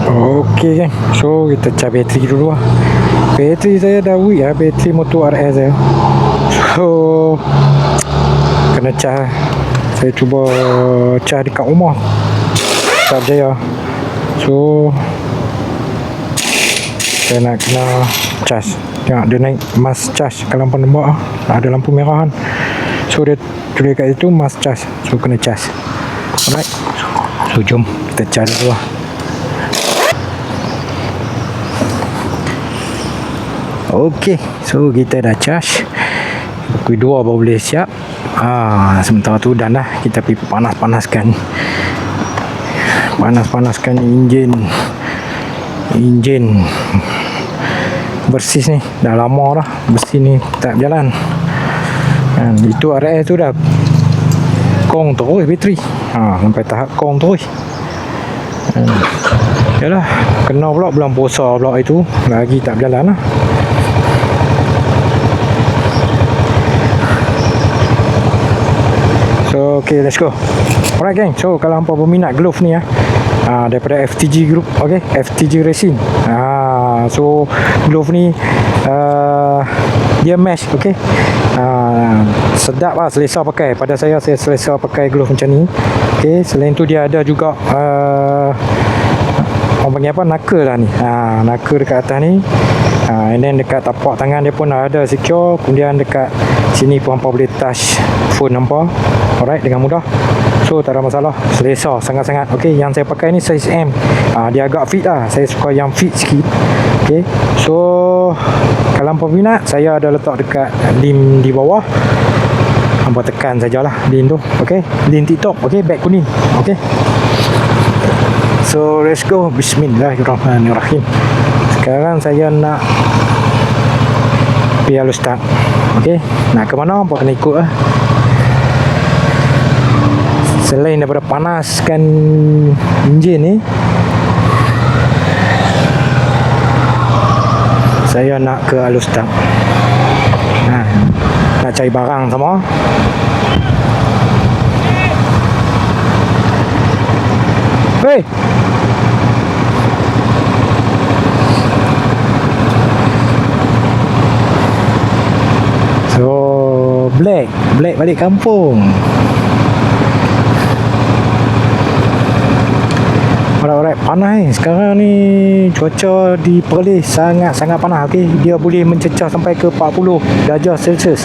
Okey kan. So kita cas bateri dulu lah. Bateri saya dah weak lah, bateri motor RS saya. So kena cas. Saya cuba cas dekat rumah. Cas Jaya. So saya nak kena cas. Tengok dia naik mas cas kat lampu nampak lah. Ada lampu merah kan. So dia tulis kat situ mas cas. So kena cas. Alright. So jom kita cas dulu lah. Okey, so kita dah charge. Pukul 2 baru boleh siap. Sementara tu dah kita pergi panas-panaskan enjin bersih ni. Dah lama dah bersih ni tak jalan. Itu RS tu dah kong terus bateri. Sampai tahap kong terus. Yalah, kena pula bulan puasa pula itu. Lagi tak berjalan lah. So okay, let's go. Alright gang, so kalau hampa berminat glove ni daripada FTG Group, okay, FTG Racing. So glove ni dia mesh, okay. Sedap lah, selesa pakai. Pada saya selesa pakai glove macam ni. Okay, selain tu dia ada juga orang panggil apa, knuckle lah ni. Knuckle dekat atas ni. And then dekat tapak tangan dia pun ada secure. Kemudian dekat sini pun hampa boleh touch phone hampa. Alright, dengan mudah. So tak ada masalah, selesa sangat-sangat. Okay, yang saya pakai ni size M. Dia agak fit lah. Saya suka yang fit sikit. Okay, so kalau hampa minat, saya ada letak dekat link di bawah. Hampa tekan sajalah link tu. Okay, link TikTok. Okay, beg kuning. Okay, so let's go. Bismillahirrahmanirrahim. Sekarang saya nak pergi halus start. Okay, nak ke mana hampa kena ikut lah. Selain daripada panaskan enjin ni, saya nak ke halus start. Nak cari barang sama. Hei, so Black balik kampung. Alright, panas ni. Sekarang ni cuaca di Perlis sangat-sangat panas. Okay, dia boleh mencecah sampai ke 40 darjah Celsius.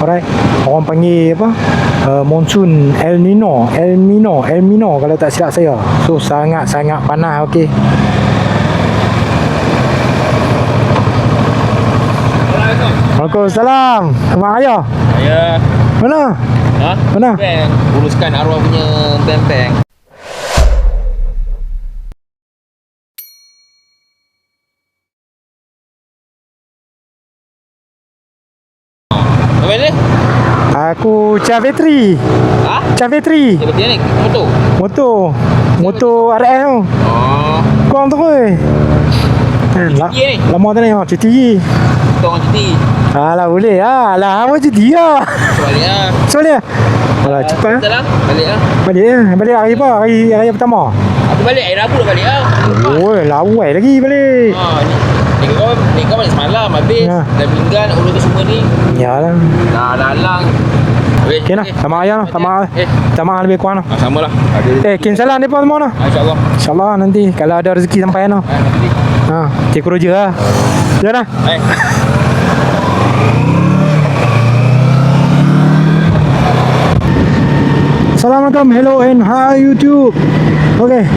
Alright, orang panggil apa, monsun El Nino kalau tak silap saya. So sangat-sangat panas. Okay, Waalaikumsalam. Mak ayah. Ya. Mana? Mana? Bank. Uruskan arwah punya bank. Apa dia? Aku cas bateri. Cas bateri. Dia bateri ni Motor RS tu. Kong terus. Lama tu ni cuti. Kita orang cuti. Alah boleh lah. Alah apa cuti lah. Balik lah. Alah cepat lah. Balik lah. Balik hari apa? Hari pertama. Aku balik hari Rabu dah balik lah. Oh, lawai lagi balik. Ni kau balik semalam habis. Dah pinggan nak urus semua ni. Yalah. Dah halang. Okay lah, sama ayah lah, sama lebih kurang lah. Sama lah. Kirim salam mereka semua lah. InsyaAllah. InsyaAllah nanti kalau ada rezeki sampai lah. Nanti aku roja lah. Jangan lah. Assalamualaikum, hello and hi YouTube. Okay,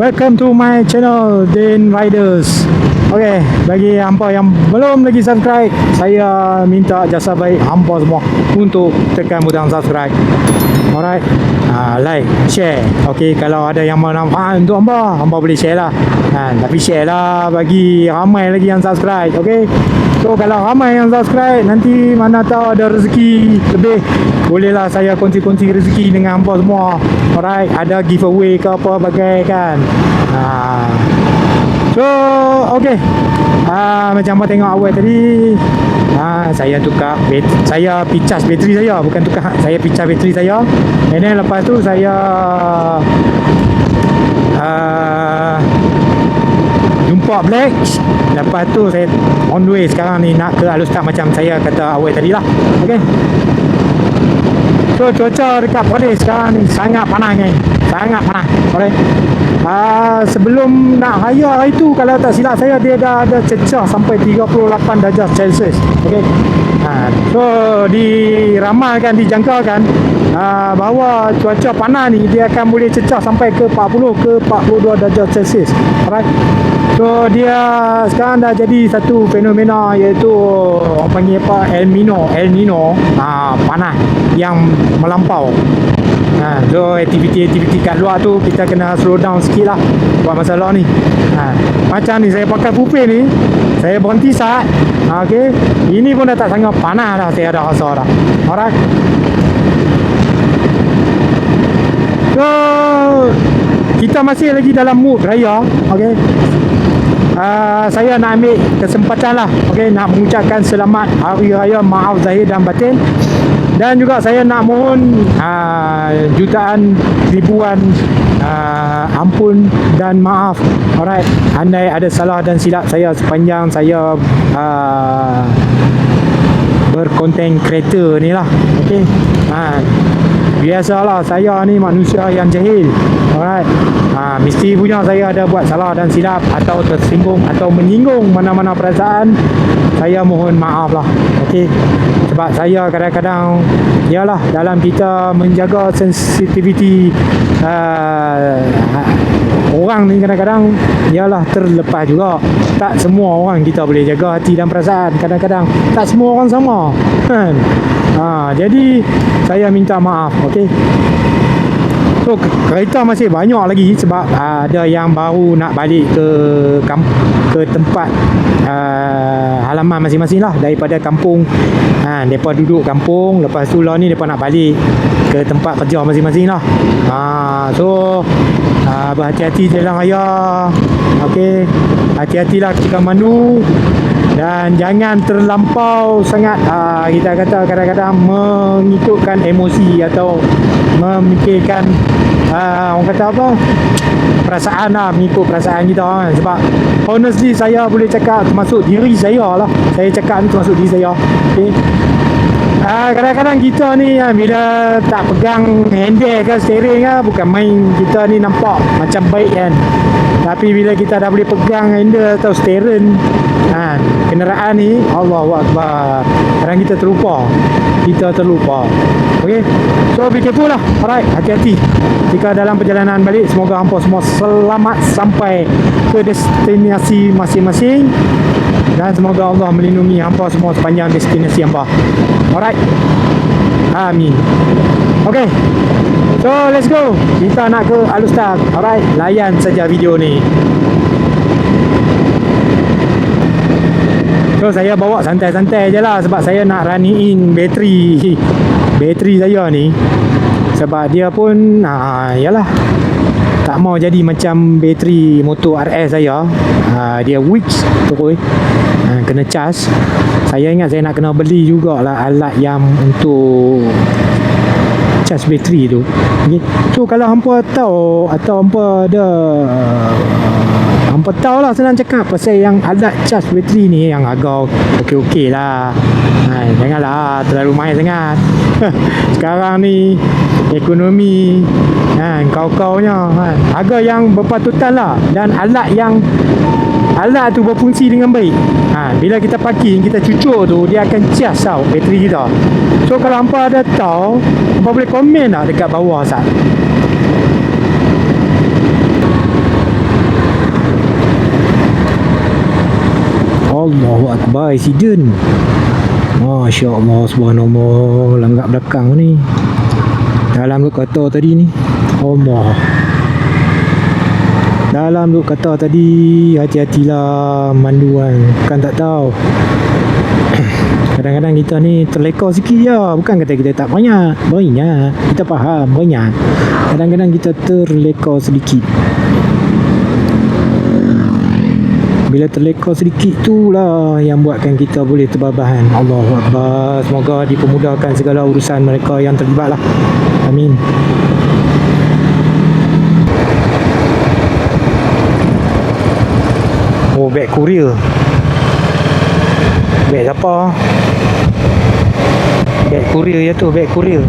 welcome to my channel Dan Riders. Okay, bagi hampa yang belum lagi subscribe, saya minta jasa baik hampa semua untuk tekan butang subscribe. Alright, like, share. Okay, kalau ada yang bermanfaat untuk hampa boleh share lah. Tapi share lah bagi ramai lagi yang subscribe. Okay, so kalau ramai yang subscribe, nanti mana tahu ada rezeki lebih, bolehlah saya kongsi-kongsi rezeki dengan hampa semua. Alright, ada giveaway ke apa bagai kan. So okay, macam apa tengok awal tadi, saya tukar saya picas bateri saya, bukan tukar, saya picas bateri saya. And then lepas tu saya Port Black. Lepas tu saya on the way sekarang ni nak ke Alustag macam saya kata awal tadi lah. Okay. So cuaca dekat Perlis sekarang ni sangat panas kan. Sangat panas. Alright. Sebelum nak raya hari tu, kalau tak silap saya, dia dah ada cecah sampai 38 darjah Celsius. Okay. So diramalkan, dijangkakan bahawa cuaca panas ni dia akan boleh cecah sampai ke 40 ke 42 darjah Celsius. Alright. So dia sekarang dah jadi satu fenomena, iaitu orang panggil apa, El Nino, panas yang melampau. So aktiviti-aktiviti kat luar tu kita kena slow down sikit lah buat masalah ni. Macam ni saya pakai pupil ni, saya berhenti saat. Okay. Ini pun dah tak sangat panas dah, saya dah rasa dah. Alright. So kita masih lagi dalam mood raya. Okay. Saya nak ambil kesempatan lah, okay, nak mengucapkan selamat Hari Raya Maaf Zahir dan Batin. Dan juga saya nak mohon jutaan, ribuan ampun dan maaf. Alright, andai ada salah dan silap saya sepanjang saya berkonten kereta ni lah. Okay. Biasalah saya ni manusia yang jahil. Alright. Mesti punya saya ada buat salah dan silap atau tersinggung atau menyinggung mana-mana perasaan. Saya mohon maaf lah. Okey. Sebab saya kadang-kadang yalah, dalam kita menjaga sensitiviti orang ni kadang-kadang yalah terlepas juga. Tak semua orang kita boleh jaga hati dan perasaan. Kadang-kadang tak semua orang sama. Kan? Jadi saya minta maaf. Okey. So kereta masih banyak lagi sebab ada yang baru nak balik ke tempat halaman masing-masing lah daripada kampung. Mereka duduk kampung, lepas tu lah ni mereka nak balik ke tempat kerja masing-masing lah. So berhati-hati jalan raya. Okey. Hati-hatilah ketika mandu. Dan jangan terlampau sangat kita kata kadang-kadang mengikutkan emosi atau memikirkan orang kata apa, perasaan lah, mengikut perasaan kita kan. Sebab honestly saya boleh cakap termasuk diri saya lah, saya cakap ni termasuk diri saya. Okay. Kadang-kadang kita ni bila tak pegang handle ke steering ke, bukan main, kita ni nampak macam baik kan. Tapi bila kita dah boleh pegang handle atau steering kenderaan ni, Allahu Akbar, kadang kita terlupa. Okay. So be careful lah. Alright, hati-hati jika dalam perjalanan balik. Semoga hampa semua selamat sampai ke destinasi masing-masing. Dan semoga Allah melindungi hampa semua sepanjang destinasi hampa. Alright. Amin. Okay. So let's go. Kita nak ke Alustag. Alright. Layan saja video ni. So saya bawa santai-santai je lah sebab saya nak running bateri saya ni. Sebab dia pun yalah, tak mau jadi macam bateri motor RS saya. Dia weak terus, kena cas. Saya ingat saya nak kena beli jugalah alat yang untuk cas bateri tu. Okay. So kalau hampa tahu atau hampa ada hampa tahu lah, senang cakap pasal yang alat cas bateri ni yang harga okey-okey lah. Janganlah terlalu mahal sangat. Sekarang ni ekonomi kau-kaunya harga yang berpatutan lah. Dan alat tu berfungsi dengan baik. Bila kita parking, kita cucuk tu, dia akan cas tau bateri kita. So kalau hampa ada tahu, hampa boleh komen lah dekat bawah sat. Allahu Akbar, accident. Masya Allah, subhanallah. Langgak belakang ni, dalam tu kata tadi ni, Allah, dalam tu kata tadi, hati-hatilah manduan. Kan tak tahu. Kadang-kadang kita ni terleka sikit je. Bukan kata kita tak banyak. Kita faham banyak. Kadang-kadang kita terleka sedikit. Bila terleka sedikit tu lah yang buatkan kita boleh terbabahan. Allahu Akbar. Semoga dipermudahkan segala urusan mereka yang terlibat lah. Amin. Oh, Oh, beg courier. Beg siapa? Beg courier je tu, beg courier.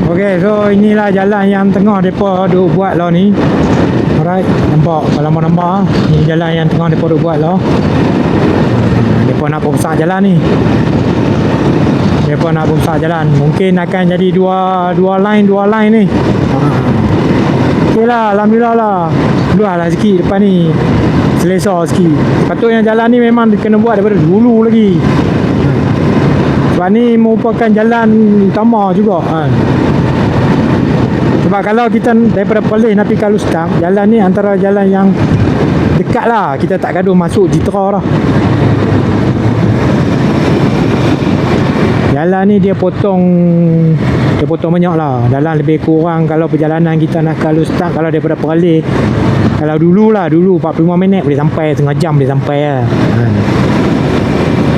Okay, so inilah jalan yang tengah mereka duk buat lah ni. Alright, nampak? Kalau mau nampak, ni jalan yang tengah mereka duk buat lah. Mereka nak besar jalan ni. Mereka nak besar jalan. Mungkin akan jadi dua line ni. Okay lah, Alhamdulillah lah. Luar lah sikit depan ni. Selesa sikit. Patutnya jalan ni memang kena buat daripada dulu lagi. Sebab ni merupakan jalan utama juga kan. Sebab kalau kita daripada Perlis nak pergi Kalustang, jalan ni antara jalan yang dekat lah. Kita tak gaduh masuk Jitra lah. Jalan ni dia potong banyak lah. Dalam lebih kurang kalau perjalanan kita nak ke Kalustang, kalau daripada Perlis, kalau dulu 45 minit boleh sampai, setengah jam boleh sampai lah.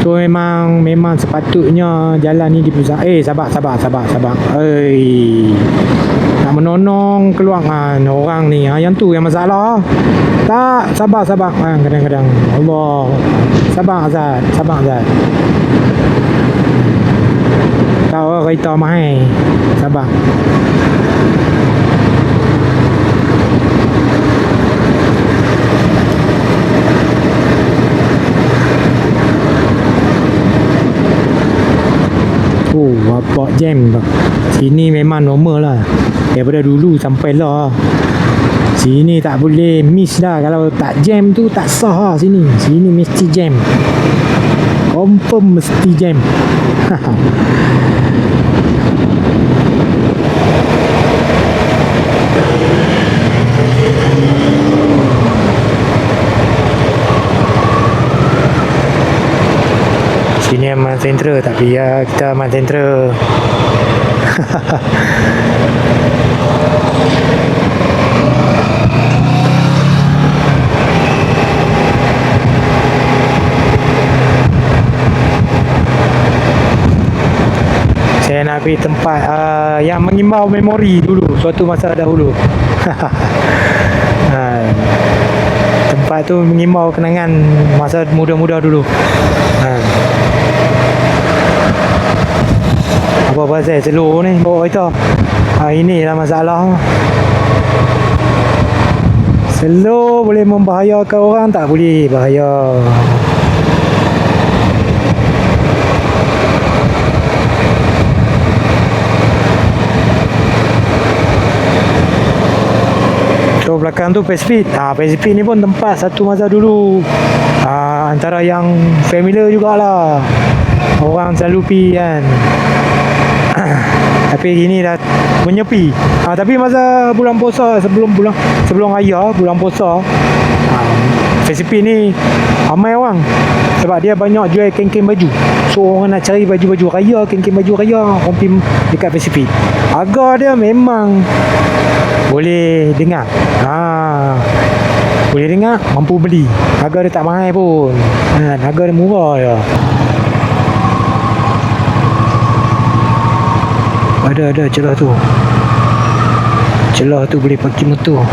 So memang sepatutnya jalan ni dipusat. Sabar. Nak menonong keluangan orang ni. Yang tu yang masalah. Tak, sabar. Kadang-kadang Allah. Sabar Azad. Tahu kereta mahal. Sabar. Oh, apa jam tu. Sini memang normal lah. Daripada dulu sampai lah. Sini tak boleh miss dah. Kalau tak jam tu tak sah lah sini. Sini mesti jam. Confirm mesti jam. Sini Aman Sentra, tak payah kita Aman Sentra. Saya nak pergi tempat yang mengimbau memori dulu, suatu masa dahulu. Tempat tu mengimbau kenangan masa muda-muda dulu. Apa pasal slow ni bawa kereta. Inilah masalah. Slow boleh membahayakan orang, tak boleh bahaya. So belakang tu Pacific. Pacific ni pun tempat satu masa dulu. Antara yang familiar jugalah. Orang selalu pergi kan. Tapi ini dah menyepi. Tapi masa bulan puasa, sebelum raya bulan puasa, Pacific ni ramai orang. Sebab dia banyak jual kem-kem baju. So orang nak cari baju-baju raya, kem-kem baju raya, orang pergi dekat Pacific. Harga dia memang boleh dengar. Boleh dengar, mampu beli. Harga dia tak mahal pun. Harga dia murah je. Ada celah tu. Celah tu boleh parking motor.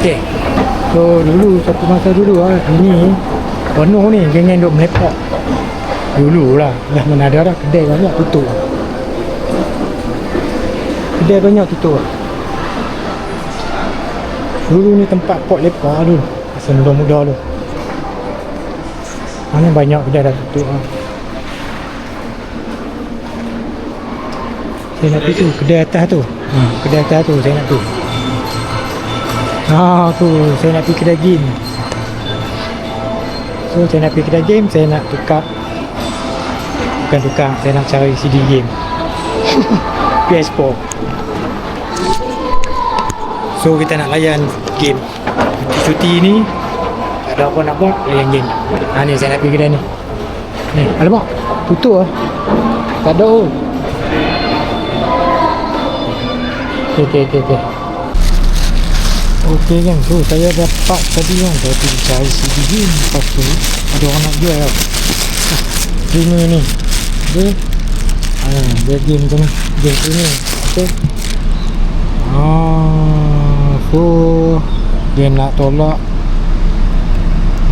Okay. So dulu satu masa dulu ini penuh ni geng-geng duk melepak. Dulu lah. Dah mana ada dah kedai banyak tutup. Kedai banyak tutup. Dulu ni tempat pot lepak dulu. Sebelum muda tu. Mana banyak kedai dah tutup lah. Saya nak pergi tu, kedai atas tu. Kedai atas tu saya nak tu. Tu saya nak pergi kedai game. So saya nak pergi kedai game, saya nak tukar. Bukan tukar, saya nak cari CD game. PS4. So kita nak layan game. Cuti ni tak ada apa nak buat, layan game. Ni saya nak pergi kedai ni. Ni, alamak, tutup lah. Tak ada. Okay. Okey kan, so saya dapat tadi kan, saya pergi cari CD game. Lepas tu ada orang nak jual tau. Ini ni. Okay. Dia game tu ni. Game tu ni. Okay. So dia nak tolak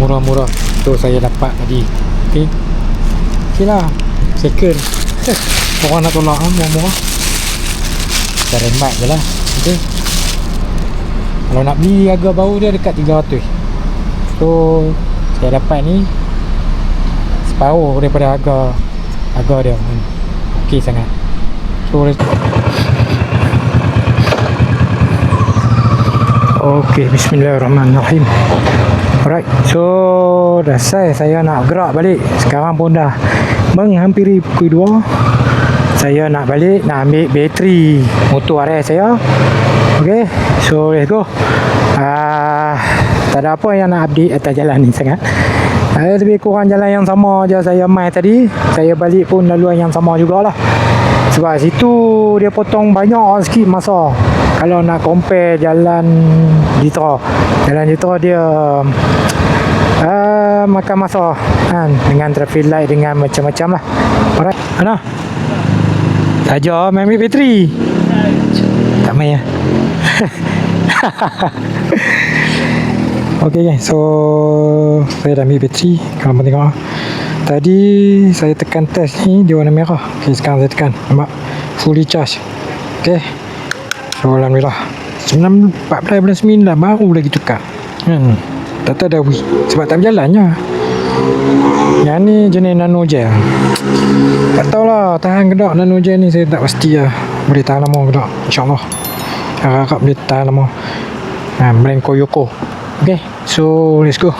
murah-murah. So saya dapat tadi. Okay. Okay lah. Second. Orang nak tolak murah-murah. Kita rembat je lah. Okay. Kalau nak beli harga baru dia dekat 300. So saya dapat ni separuh daripada harga dia. Okey sangat. So okey, bismillahirrahmanirrahim. Alright, so dah saya nak gerak balik. Sekarang pun dah menghampiri pukul 2. Saya nak balik, nak ambil bateri motor RS saya. Okay, so let's go. Tak ada apa yang nak update atas jalan ni sangat. Lebih kurang jalan yang sama je saya mai tadi. Saya balik pun laluan yang sama jugalah. Sebab situ dia potong banyak sikit masa. Kalau nak compare jalan Jitra. Jalan Jitra dia makan masa kan, dengan traffic light, dengan macam-macam lah. Alright, mana? Saja main ambil bateri. Tak main ya. Okay guys, so saya dah ambil bateri. Kalau tengok tadi saya tekan test ni, dia warna merah. Okay, sekarang saya tekan, nampak fully charge. Okay, so alhamdulillah 14 bulan 9 baru lagi tukar. Tak ada wih, sebab tak berjalannya. Yang ni jenis nano gel. Tak tahulah tahan ke tak nano gel ni, saya tak pasti lah. Boleh tahan lama ke tak, insyaAllah. Harap boleh tahan lama. Brand Koyoko. Okay, so let's go.